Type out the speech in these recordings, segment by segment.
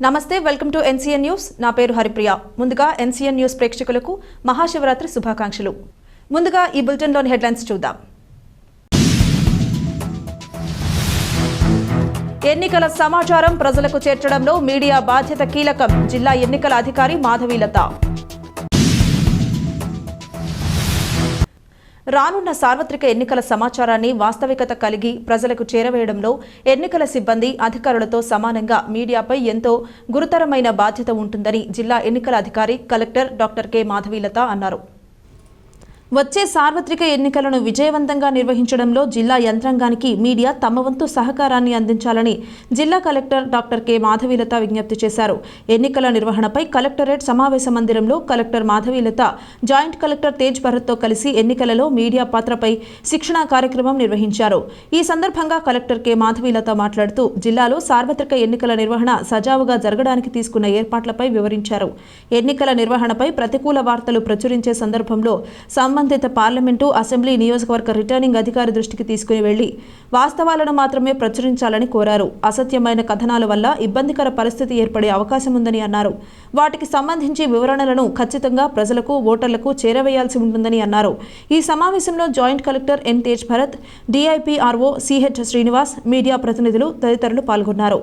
నమస్తే, welcome to NCN news. నా పేరు హరిప్రియ. ముందుగా ఎన్సీఎన్ న్యూస్ ప్రేక్షకులకు మహాశివరాత్రి శుభాకాంక్షలు. ముందుగా ఈ బులెటిన్లోని హెడ్లైన్స్ చూద్దాం. ఎన్నికల సమాచారం ప్రజలకు చేర్చడంలో మీడియా బాధ్యత కీలకం. జిల్లా ఎన్నికల అధికారి మాధవీలత. రానున్న సార్వత్రిక ఎన్నికల సమాచారాన్ని వాస్తవికత కలిగి ప్రజలకు చేరవేయడంలో ఎన్నికల సిబ్బంది, అధికారులతో సమానంగా మీడియాపై ఎంతో గురుతరమైన బాధ్యత ఉంటుందని జిల్లా ఎన్నికల అధికారి కలెక్టర్ డాక్టర్ కె మాధవీలత అన్నారు. వచ్చే సార్వత్రిక ఎన్నికలను విజయవంతంగా నిర్వహించడంలో జిల్లా యంత్రాంగానికి మీడియా తమ వంతు సహకారాన్ని అందించాలని జిల్లా కలెక్టర్ డాక్టర్ కె మాధవీలత విజ్ఞప్తి చేశారు. ఎన్నికల నిర్వహణపై కలెక్టరేట్ సమావేశ మందిరంలో collector Madhavilatha joint collector Tej భరత్తో కలిసి ఎన్నికలలో మీడియా పాత్రపై శిక్షణా కార్యక్రమం నిర్వహించారు. ఈ సందర్భంగా కలెక్టర్ కె మాధవీలత మాట్లాడుతూ జిల్లాలో సార్వత్రిక ఎన్నికల నిర్వహణ సజావుగా జరగడానికి తీసుకున్న ఏర్పాట్లపై వివరించారు. ఎన్నికల నిర్వహణపై ప్రతికూల వార్తలు ప్రచురించే సందర్భంలో సంబంధిత పార్లమెంటు, అసెంబ్లీ, నియోజకవర్గ రిటర్నింగ్ అధికారి దృష్టికి తీసుకుని వెళ్లి వాస్తవాలను మాత్రమే ప్రచురించాలని కోరారు. అసత్యమైన కథనాల వల్ల ఇబ్బందికర పరిస్థితి ఏర్పడే అవకాశం ఉందని అన్నారు. వాటికి సంబంధించి వివరణలను ఖచ్చితంగా ప్రజలకు, ఓటర్లకు చేరవేయాల్సి ఉంటుందని అన్నారు. ఈ సమావేశంలో joint collector N Tej Bharat, DIPRO CH Srinivas, media ప్రతినిధులు తదితరులు పాల్గొన్నారు.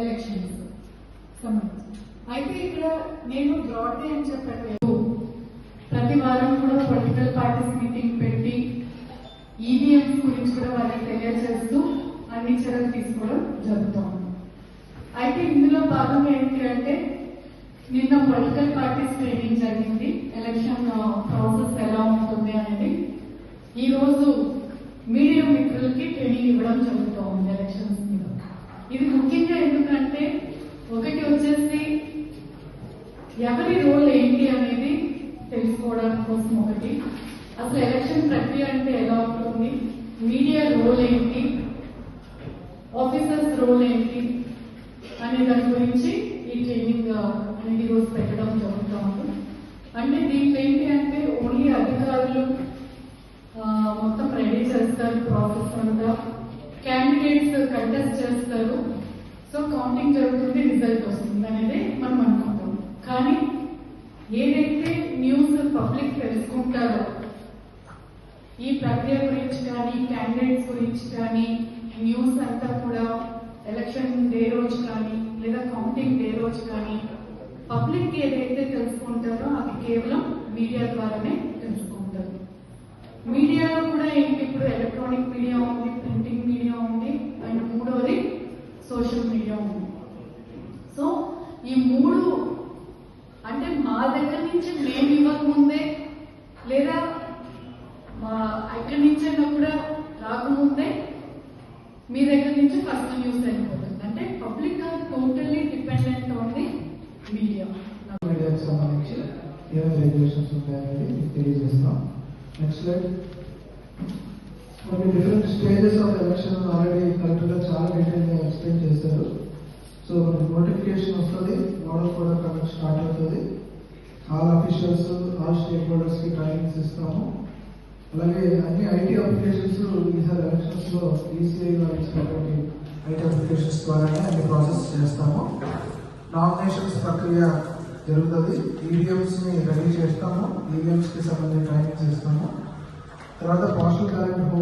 ఎలక్షన్స్ సంబంధించి అయితే ఇక్కడ నేను బ్రాడ్గా ఏం చెప్పట్లేదు. ప్రతి వారం కూడా పొలిటికల్ పార్టీస్ మీటింగ్ పెట్టి ఈవీఎంస్ గురించి కూడా వాళ్ళకి తెలియజేస్తూ అన్ని చర్యలు తీసుకోవడం జరుగుతుంది. అయితే ఇందులో భాగంగా ఏంటి అంటే నిన్న పొలిటికల్ పార్టీస్ ట్రైనింగ్ జరిగింది. ఎలక్షన్ ప్రాసెస్ ఎలా ఉంటుంది అనేది ఈరోజు మీడియా మిత్రులకి ట్రైనింగ్ ఇవ్వడం జరుగుతూ ఉంది ఎలక్షన్స్ మీద. ఇది ముఖ్యంగా ఎందుకంటే ఒకటి వచ్చేసి ఎవరి రోల్ ఏంటి అనేది తెలుసుకోవడం కోసం, ఒకటి అసలు ఎలక్షన్ ప్రక్రియ అంటే ఎలా ఉంటుంది, మీడియా రోల్ ఏంటి, ఆఫీసర్స్ రోల్ ఏంటి అనే దాని గురించి ఈ ట్రైనింగ్ అనేది రోజు పెట్టడం జరుగుతూ ఉంది. అంటే దీంట్లో ఏంటి అంటే ఓన్లీ అధికారులు మొత్తం రెడీ చేస్తారు, ప్రాసెస్ అంతా క్యాండిడేట్స్ కంటెస్ట్ చేస్తారు, సో కౌంటింగ్ జరుగుతుంది, రిజల్ట్ వస్తుంది అనేది మనం అనుకుంటాం. కానీ ఏదైతే న్యూస్ పబ్లిక్ తెలుసుకుంటారో ఈ ప్రక్రియ గురించి కానీ, క్యాండిడేట్స్ గురించి కానీ, న్యూస్ అంతా కూడా ఎలక్షన్ డే రోజు కానీ లేదా కౌంటింగ్ డే రోజు కానీ పబ్లిక్ ఏదైతే తెలుసుకుంటారో అది కేవలం మీడియా ద్వారానే తెలుసుకుంటారు. మీడియాలో కూడా ఏంటి, ఇప్పుడు ఎలక్ట్రానిక్ మీడియా ఉంది, ప్రింటింగ్ మీడియా ఉంది, అండ్ మూడవది సోషల్ మీడియా ఉంది. సో ఈ మూడు అంటే మా దగ్గర నుంచి మేము ఇవ్వకముందే లేదా మా ఎక్కడి నుంచైనా కూడా రాకముందే మీ దగ్గర నుంచి ఫస్ట్ న్యూస్ అయిపోతుంది. అంటే public totally dependent on the media. మీడియాకి సంబంధించి ఏమైనా రెగ్యులేషన్స్ ఉంటాయనేది తెలియజేస్తాం. Next slide. మనకి different stages of election already collector గారు చాలా డీటెయిల్గా ఎక్స్ప్లెయిన్ చేశారు. సో మనకి నోటిఫికేషన్ వస్తుంది, మోడల్ కూడా కండక్ట్ స్టార్ట్ అవుతుంది. ఆల్ అఫీషియల్స్, ఆల్ స్టేక్ హోల్డర్స్కి ట్రైనింగ్స్ ఇస్తాము. అలాగే అన్ని ఐటీ అప్లికేషన్స్ ఈసారి ఎలక్షన్స్లో ఈసీఐ ఇచ్చినటువంటి ఐటీ అప్లికేషన్స్ ద్వారానే అన్ని ప్రాసెస్ చేస్తాము. నామినేషన్స్ ప్రక్రియ జరుగుతుంది. ఈవీఎంస్ని రెడీ చేస్తాము, ఈవీఎంస్కి సంబంధించిన ట్రైనింగ్స్ ఇస్తాము. తర్వాత పోస్టల్ బ్యాలెట్